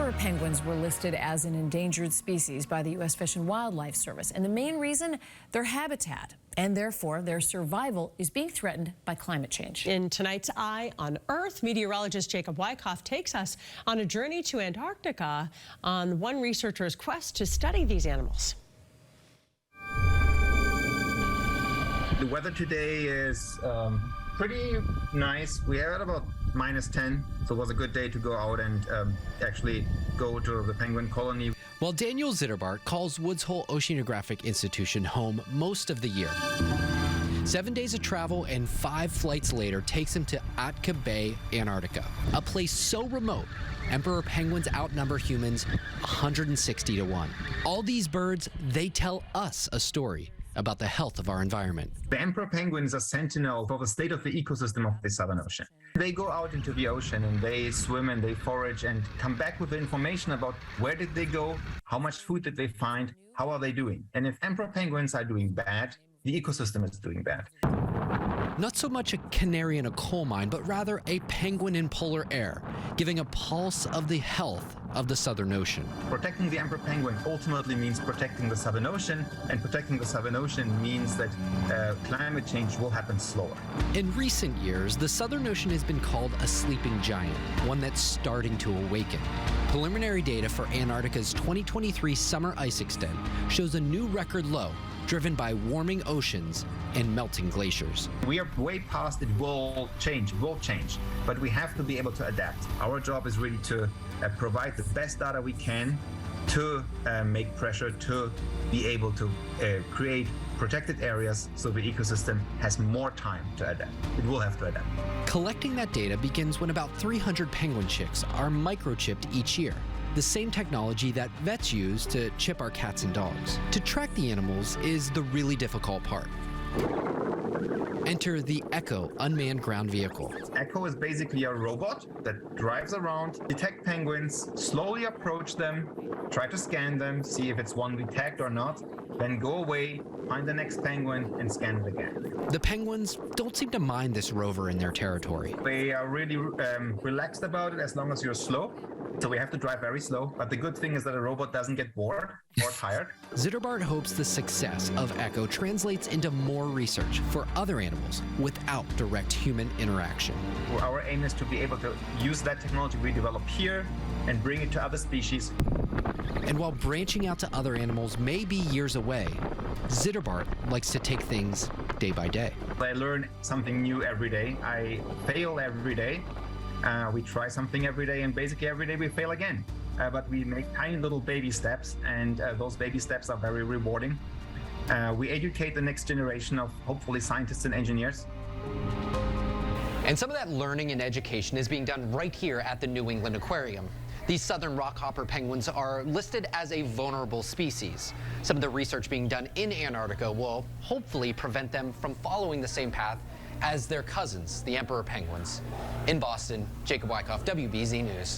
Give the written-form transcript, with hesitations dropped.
emperor penguins were listed as an endangered species by the U.S. Fish and Wildlife Service. And the main reason, their habitat, and therefore their survival, is being threatened by climate change. In tonight's Eye on Earth, meteorologist Jacob Wyckoff takes us on a journey to Antarctica on one researcher's quest to study these animals. The weather today is pretty nice. We had about -10, so it was a good day to go out and actually go to the penguin colony. While Daniel Zitterbart calls Woods Hole Oceanographic Institution home most of the year. 7 days of travel and 5 flights later takes him to Atka Bay, Antarctica, a place so remote emperor penguins outnumber humans 160 to 1. All these birds, they tell us a story about the health of our environment. The emperor penguin is a sentinel for the state of the ecosystem of the Southern Ocean. They go out into the ocean and they swim and they forage and come back with the information about where did they go, how much food did they find, how are they doing. And if emperor penguins are doing bad, the ecosystem is doing bad. Not so much a canary in a coal mine, but rather a penguin in polar air, giving a pulse of the health of the Southern Ocean. Protecting the emperor penguin ultimately means protecting the Southern Ocean, and protecting the Southern Ocean means that climate change will happen slower. In recent years, the Southern Ocean has been called a sleeping giant, one that's starting to awaken. Preliminary data for Antarctica's 2023 summer ice extent shows a new record low, driven by warming oceans and melting glaciers. We are way past it will change, but we have to be able to adapt. Our job is really to provide the best data we can to make pressure to be able to create protected areas so the ecosystem has more time to adapt. It will have to adapt. Collecting that data begins when about 300 penguin chicks are microchipped each year. The same technology that vets use to chip our cats and dogs. To track the animals is the really difficult part. Enter the Echo unmanned ground vehicle. Echo is basically a robot that drives around, detect penguins, slowly approach them, try to scan them, see if it's one we tagged or not, then go away, find the next penguin, and scan it again. The penguins don't seem to mind this rover in their territory. They are really relaxed about it as long as you're slow. So we have to drive very slow, but the good thing is that a robot doesn't get bored or tired. Zitterbart hopes the success of Echo translates into more research for other animals without direct human interaction. Our aim is to be able to use that technology we develop here and bring it to other species. And while branching out to other animals may be years away, Zitterbart likes to take things day by day. I learn something new every day. I fail every day. We try something every day, and basically every day we fail again. But we make tiny little baby steps, and those baby steps are very rewarding. We educate the next generation of hopefully scientists and engineers. And some of that learning and education is being done right here at the New England Aquarium. These southern rockhopper penguins are listed as a vulnerable species. Some of the research being done in Antarctica will hopefully prevent them from following the same path as their cousins, the emperor penguins. In Boston, Jacob Wyckoff, WBZ News.